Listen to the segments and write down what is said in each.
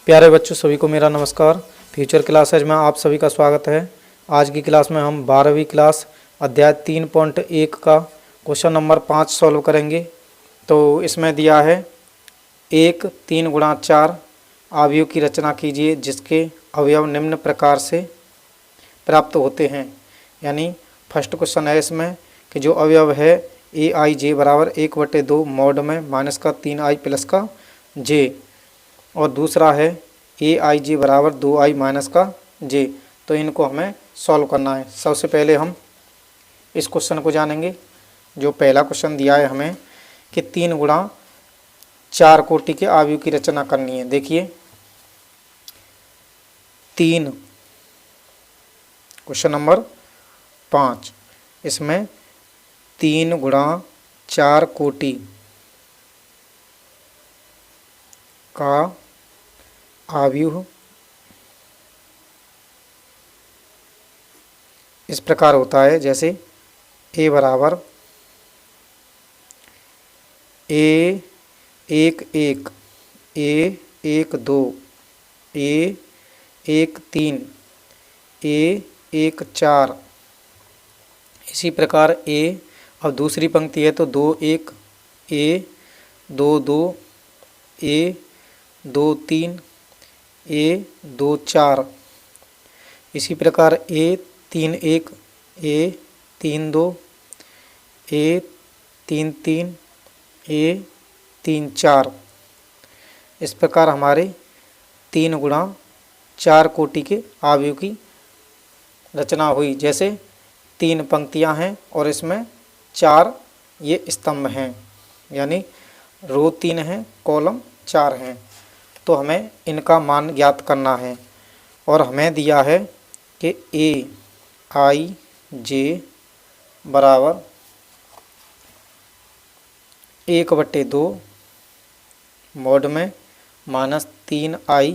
प्यारे बच्चों सभी को मेरा नमस्कार। फ्यूचर क्लासेज में आप सभी का स्वागत है। आज की क्लास में हम 12वीं क्लास अध्याय 3.1 का क्वेश्चन नंबर 5 सॉल्व करेंगे। तो इसमें दिया है 1 3 गुणा 4 अवयव की रचना कीजिए जिसके अवयव निम्न प्रकार से प्राप्त होते हैं। यानी फर्स्ट क्वेश्चन है इसमें कि जो अवयव है ए आई जे बराबर 1/2 मॉड में माइनस का 3i प्लस का जे, और दूसरा है ए आई जे बराबर 2i माइनस का जे। तो इनको हमें सॉल्व करना है। सबसे पहले हम इस क्वेश्चन को जानेंगे। जो पहला क्वेश्चन दिया है हमें कि 3 गुणा 4 कोटि के अवयव की रचना करनी है। देखिए 3 क्वेश्चन नंबर 5, इसमें 3 गुणा 4 कोटि का अवयव इस प्रकार होता है, जैसे ए बराबर ए 1 1, ए 1 2, ए 1 3, ए 1 4। इसी प्रकार ए, अब दूसरी पंक्ति है तो 2 1, ए 2 2, ए 2 3, ए 2 4। इसी प्रकार ए 3 1, ए 3 2, ए 3 3, ए 3 4। इस प्रकार हमारे 3 गुणा 4 कोटि के अवयव की रचना हुई। जैसे 3 पंक्तियां हैं और इसमें 4 ये स्तंभ हैं, यानी रो 3 है, कॉलम 4 हैं। तो हमें इनका मान ज्ञात करना है और हमें दिया है कि ए आई जे बराबर 1/2 मॉड में माइनस 3i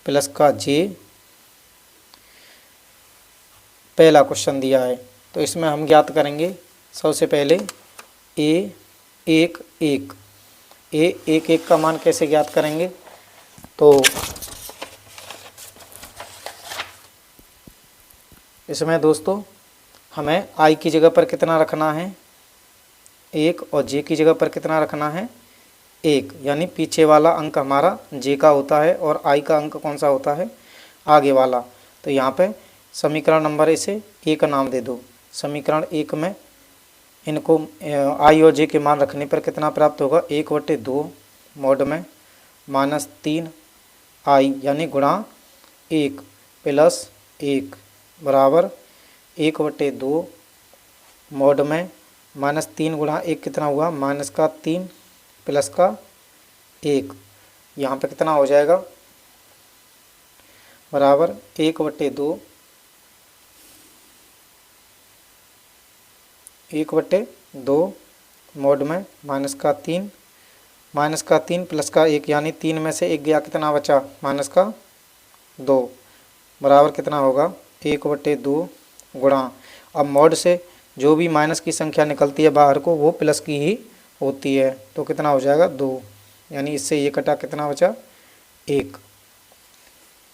प्लस का जे। पहला क्वेश्चन दिया है तो इसमें हम ज्ञात करेंगे। सबसे पहले ए 1 1, ए 1 1 का मान कैसे ज्ञात करेंगे? तो इसमें दोस्तों हमें आई की जगह पर कितना रखना है 1, और जे की जगह पर कितना रखना है 1, यानी पीछे वाला अंक हमारा जे का होता है और आई का अंक कौन सा होता है, आगे वाला। तो यहाँ पे समीकरण नंबर इसे ए का नाम दे दो। समीकरण 1 में इनको आई और जे के मान रखने पर कितना प्राप्त होगा, 1/2 मॉड में माइनस 3i यानी गुणा 1 प्लस 1 बराबर 1/2 मॉड में माइनस 3 गुणा 1 कितना हुआ, माइनस का 3 प्लस का 1। यहाँ पे कितना हो जाएगा, बराबर 1/2 मॉड में माइनस का 3 प्लस का 1, यानी 3 में से 1 गया, कितना बचा, माइनस का 2 बराबर कितना होगा 1/2 गुणा। अब मॉड से जो भी माइनस की संख्या निकलती है बाहर को वो प्लस की ही होती है, तो कितना हो जाएगा 2, यानी इससे ये कटा, कितना बचा 1।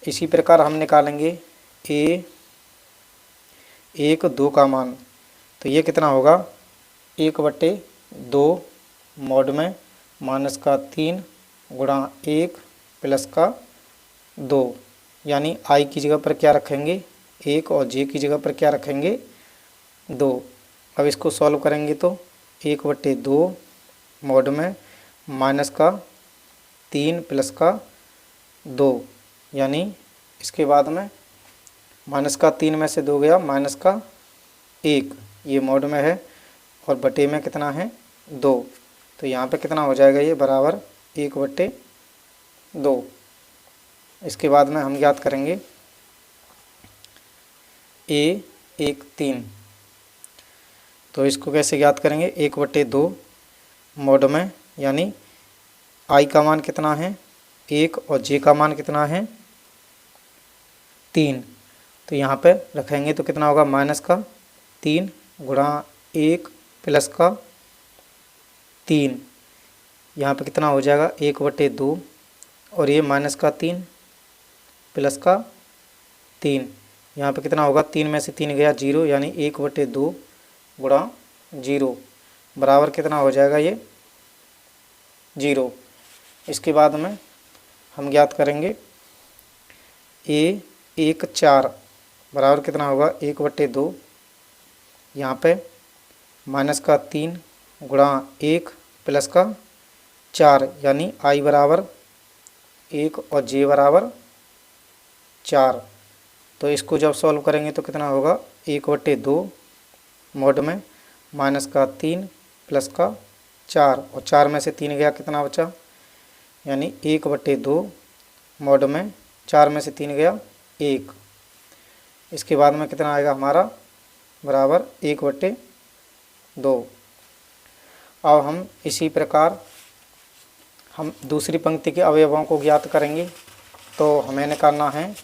इसी प्रकार हम निकालेंगे ए 1 2 का मान, तो ये कितना होगा 1/2 मॉड में माइनस का 3 गुणा 1 प्लस का 2, यानी आई की जगह पर क्या रखेंगे 1 और जे की जगह पर क्या रखेंगे 2। अब इसको सॉल्व करेंगे तो 1/2 मॉड में माइनस का 3 प्लस का 2, यानी इसके बाद में माइनस का 3 में से 2 गया, माइनस का 1, ये मॉड में है, और बटे में कितना है 2। तो यहाँ पे कितना हो जाएगा, ये बराबर 1/2। इसके बाद में हम ज्ञात करेंगे ए 1 3। तो इसको कैसे ज्ञात करेंगे, 1/2 मॉड में, यानी आई का मान कितना है 1 और जे का मान कितना है 3। तो यहाँ पे रखेंगे तो कितना होगा, माइनस का 3 गुणा 1 प्लस का 3, यहाँ पे कितना हो जाएगा 1/2 और ये माइनस का 3 प्लस का 3, यहाँ पे कितना होगा, 3 में से 3 गया 0, यानी 1/2 गुणा 0 बराबर कितना हो जाएगा, ये 0। इसके बाद में हम ज्ञात करेंगे a 4 बराबर कितना होगा, 1/2, यहाँ पे माइनस का 3 गुणा 1 प्लस का 4, यानी i बराबर 1 और j बराबर 4। तो इसको जब सॉल्व करेंगे तो कितना होगा, 1/2 मॉड में माइनस का 3 प्लस का 4, और 4 में से 3 गया, कितना बचा, यानी 1/2 मॉड में 4 में से 3 गया 1। इसके बाद में कितना आएगा हमारा, बराबर 1/2। अब हम इसी प्रकार हम दूसरी पंक्ति के अवयवों को ज्ञात करेंगे। तो हमें निकालना है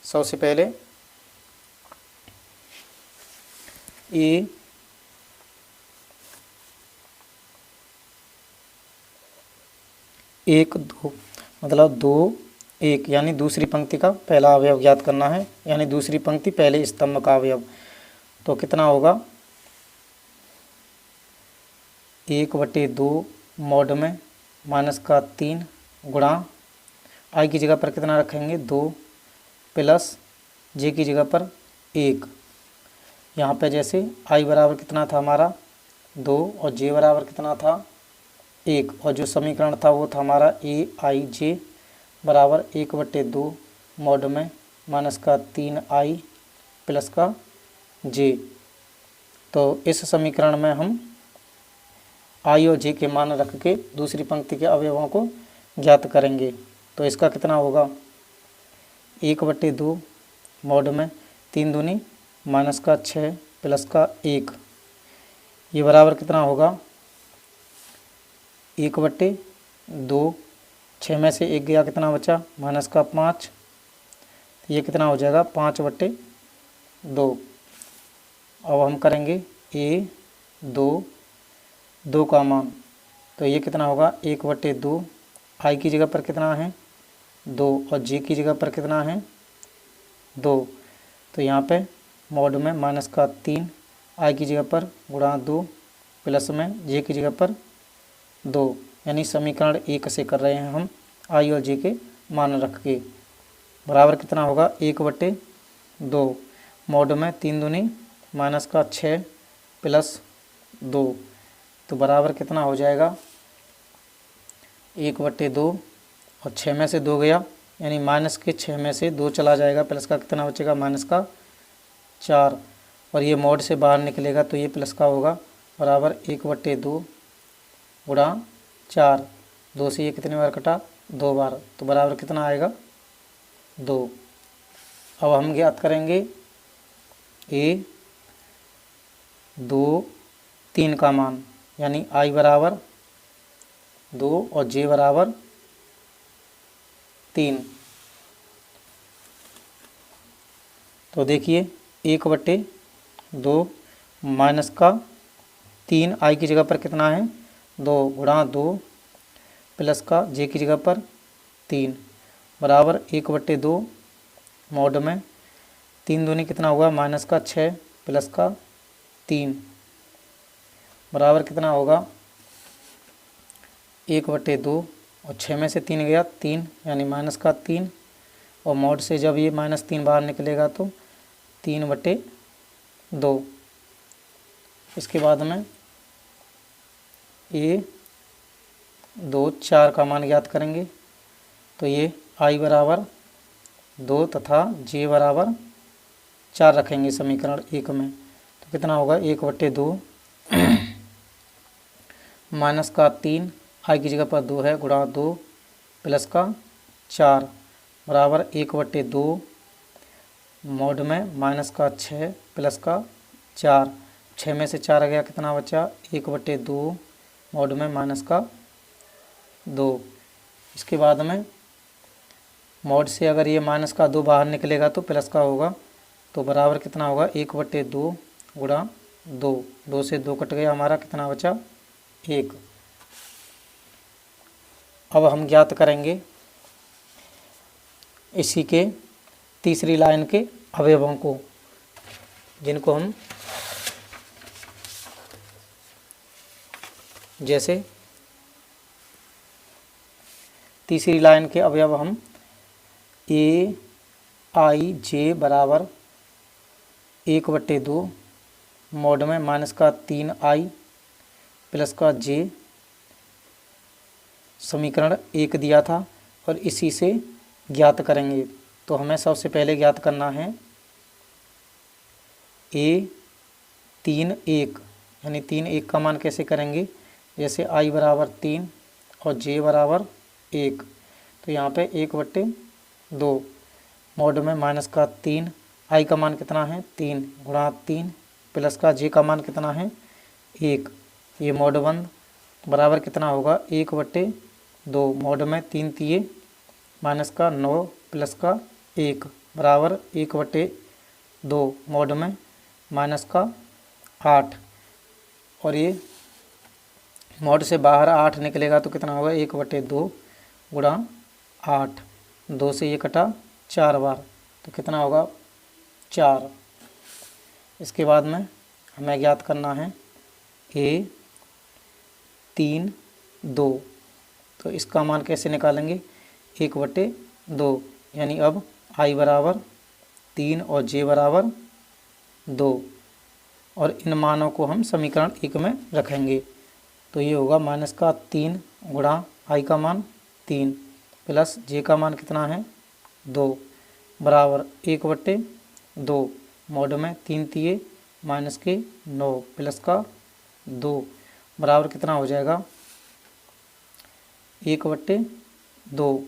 सबसे पहले ए 1 2 मतलब 2 1, यानी दूसरी पंक्ति का पहला अवयव ज्ञात करना है, यानी दूसरी पंक्ति पहले स्तंभ का अवयव। तो कितना होगा, 1/2 मॉड में माइनस का 3 गुणा आई की जगह पर कितना रखेंगे, 2 प्लस जे की जगह पर 1। यहाँ पे जैसे आई बराबर कितना था हमारा 2 और जे बराबर कितना था 1, और जो समीकरण था वो था हमारा AIJ बराबर 1/2 मॉड में माइनस का 3i प्लस का j। तो इस समीकरण में हम i और j के मान रख के दूसरी पंक्ति के अवयवों को ज्ञात करेंगे। तो इसका कितना होगा, 1/2 मॉड में 3 दूनी माइनस का 6 प्लस का 1, ये बराबर कितना होगा, 1/2, 6 में से 1 गया, कितना बचा, माइनस का 5, ये कितना हो जाएगा, 5/2। अब हम करेंगे A 2 का मान, तो ये कितना होगा, 1/2, आई की जगह पर कितना है 2 और जे की जगह पर कितना है 2। तो यहाँ पे मॉड में माइनस का 3 आई की जगह पर गुणा 2 प्लस में जे की जगह पर 2, यानी समीकरण 1 से कर रहे हैं हम आई और जे के मान रख के। बराबर कितना होगा, 1/2 मॉड में 3 दूनी माइनस का 6 प्लस 2, तो बराबर कितना हो जाएगा, 1/2 और 6 में से 2 गया, यानी माइनस के 6 में से 2 चला जाएगा, प्लस का कितना बचेगा, माइनस का 4, और ये मॉड से बाहर निकलेगा तो ये प्लस का होगा, बराबर 1/2 गुणा 4, 2 से ये कितने बार कटा, 2 बार, तो बराबर कितना आएगा 2। अब हम ज्ञात करेंगे A 2 3 का मान, यानी I बराबर 2 और J बराबर 3। तो देखिए 1/2 माइनस का 3 आई की जगह पर कितना है 2 गुणा 2 प्लस का जे की जगह पर 3 बराबर 1/2 मॉड में 3 दूनी कितना हुआ, माइनस का 6 प्लस का 3 बराबर कितना होगा, 1/2 और 6 में से 3 गया 3, यानी माइनस का 3, और मॉड से जब ये -3 बाहर निकलेगा तो 3/2। इसके बाद में A 2 4 का मान ज्ञात करेंगे। तो ये I बराबर 2 तथा J बराबर 4 रखेंगे समीकरण 1 में। तो कितना होगा, 1/2 माइनस का 3 I की जगह पर 2 है गुणा 2 प्लस का 4 बराबर 1/2 मॉड में माइनस का 6 प्लस का 4, 6 में से 4 गया, कितना बचा, 1/2 मॉड में माइनस का 2। इसके बाद में मॉड से अगर ये माइनस का 2 बाहर निकलेगा तो प्लस का होगा, तो बराबर कितना होगा, 1/2 गुणा 2, 2 से 2 कट गया हमारा, कितना बचा 1। अब हम ज्ञात करेंगे इसी के तीसरी लाइन के अवयवों को, जिनको हम जैसे तीसरी लाइन के अवयव हम ए आई जे बराबर 1/2 मॉड में माइनस का 3i प्लस का जे समीकरण 1 दिया था और इसी से ज्ञात करेंगे। तो हमें सबसे पहले ज्ञात करना है ए 3 1 यानी 3 1 का मान कैसे करेंगे, जैसे i बराबर 3 और जे बराबर 1, तो यहाँ पे 1/2 मॉड में माइनस का 3, i का मान कितना है 3 गुणा 3 प्लस का जे का मान कितना है 1, ये मॉड बंद बराबर कितना होगा 1/2 मॉड में 3 3 माइनस का 9 प्लस का 1 बराबर 1/2 मॉड में माइनस का 8, और ये मॉड से बाहर 8 निकलेगा तो कितना होगा 1/2 गुणा 8, 2 से ये कटा 4 बार तो कितना होगा 4। इसके बाद में हमें ज्ञात करना है ए 3 2, तो इसका मान कैसे निकालेंगे 1/2 यानी अब i बराबर 3 और जे बराबर 2, और इन मानों को हम समीकरण 1 में रखेंगे। तो ये होगा माइनस का 3 गुणा i का मान 3 प्लस जे का मान कितना है 2 बराबर 1/2 मॉड में 3 3 माइनस के 9 प्लस का 2 बराबर कितना हो जाएगा 1/2।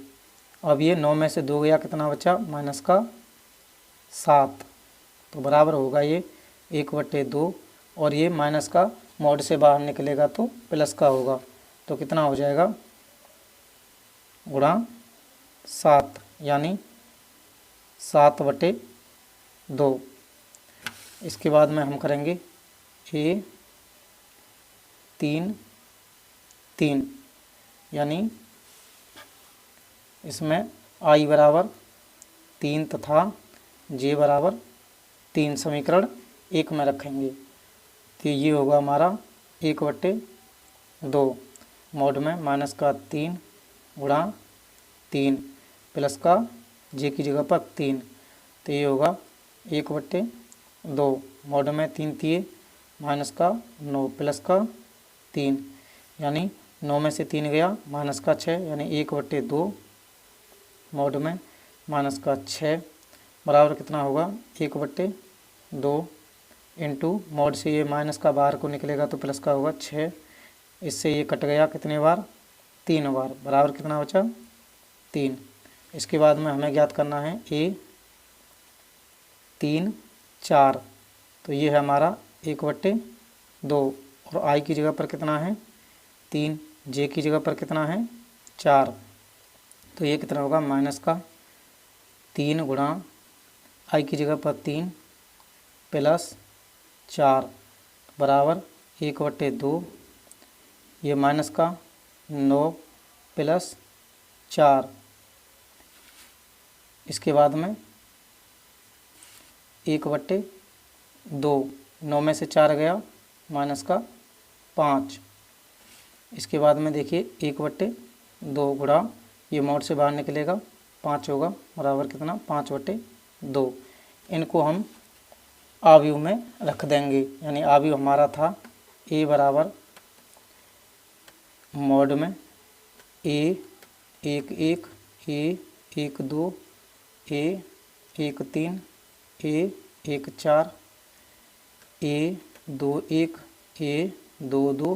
अब ये 9 में से 2 गया कितना बचा माइनस का 7, तो बराबर होगा ये 1/2, और ये माइनस का मॉड से बाहर निकलेगा तो प्लस का होगा, तो कितना हो जाएगा गुणा 7 यानी 7/2। इसके बाद में हम करेंगे ए 3 3 यानी इसमें i बराबर 3 तथा जे बराबर 3 समीकरण 1 में रखेंगे। तो ये होगा हमारा 1/2 मॉड में माइनस का 3 गुणा 3 प्लस का जे की जगह पर 3, तो ये होगा 1/2 मॉड में 3 3 माइनस का 9 प्लस का 3, यानी 9 में से 3 गया माइनस का 6 यानी 1/2 मॉड में माइनस का 6 बराबर कितना होगा 1/2 इंटू मॉड से ये माइनस का बाहर को निकलेगा तो प्लस का होगा 6, इससे ये कट गया कितने बार 3 बार बराबर कितना बचा 3। इसके बाद में हमें ज्ञात करना है ए 3 4, तो ये है हमारा 1/2 और i की जगह पर कितना है 3, जे की जगह पर कितना है 4, तो ये कितना होगा माइनस का 3 गुणा i की जगह पर 3 प्लस 4 बराबर 1/2, ये माइनस का 9 प्लस 4। इसके बाद में 1/2 9 में से 4 गया माइनस का 5। इसके बाद में देखिए 1/2 गुणा ये मॉड से बाहर निकलेगा 5 होगा बराबर कितना 5/2। इनको हम आव्यूह में रख देंगे, यानी आव्यूह हमारा था ए बराबर मॉड में ए 1 1 ए 1 2 ए 1 3 ए 1 4 ए 2 1 ए 2 2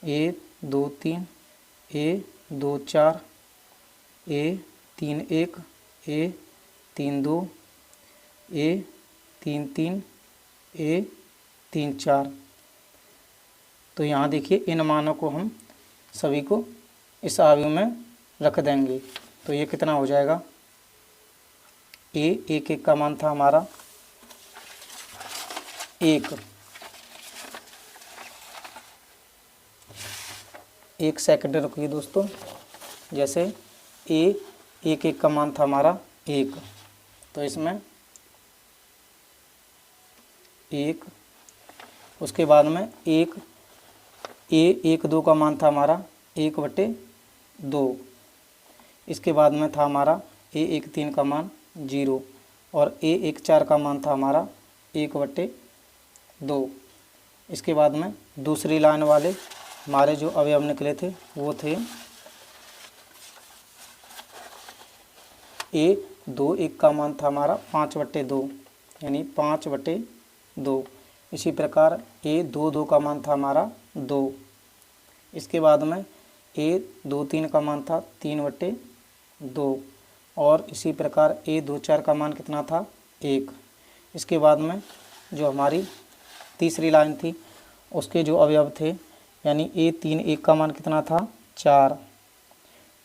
ए 2 3 ए 2 4 ए 3 1 ए 3 2 ए 3 3 ए 3 4। तो यहाँ देखिए इन मानों को हम सभी को इस आव्यूह में रख देंगे, तो ये कितना हो जाएगा ए 1 1 का मान था हमारा 1 सेकंड रुकिए दोस्तों, जैसे ए एक एक का मान था हमारा 1, तो इसमें 1, उसके बाद में ए 1 2 का मान था हमारा 1/2, इसके बाद में था हमारा ए 1 3 का मान 0 और ए 1 4 का मान था हमारा 1/2। इसके बाद में दूसरी लाइन वाले हमारे जो अवयव निकले थे वो थे ए 2 1 का मान था हमारा 5/2 यानी 5/2। इसी प्रकार ए 2 2 का मान था हमारा 2। इसके बाद में ए 2 3 का मान था 3/2 और इसी प्रकार ए 2 4 का मान कितना था 1। इसके बाद में जो हमारी तीसरी लाइन थी उसके जो अवयव थे यानी ए 3 1 का मान कितना था 4,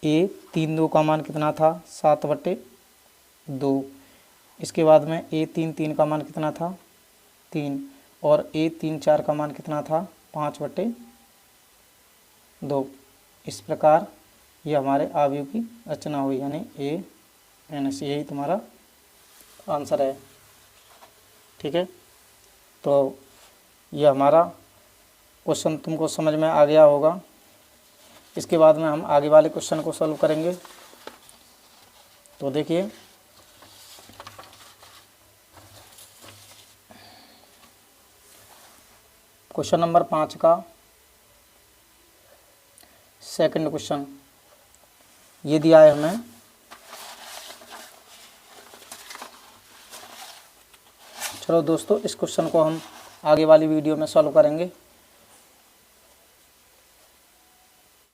ए 3 2 का मान कितना था 7/2। इसके बाद में ए 3 3 का मान कितना था 3 और ए 3 4 का मान कितना था 5/2। इस प्रकार ये हमारे अवयव की रचना हुई यानी A-C, यही तुम्हारा आंसर है। ठीक है, तो ये हमारा क्वेश्चन तुमको समझ में आ गया होगा। इसके बाद में हम आगे वाले क्वेश्चन को सॉल्व करेंगे। तो देखिए क्वेश्चन नंबर 5 का सेकंड क्वेश्चन ये दिया है हमें। चलो दोस्तों, इस क्वेश्चन को हम आगे वाली वीडियो में सॉल्व करेंगे।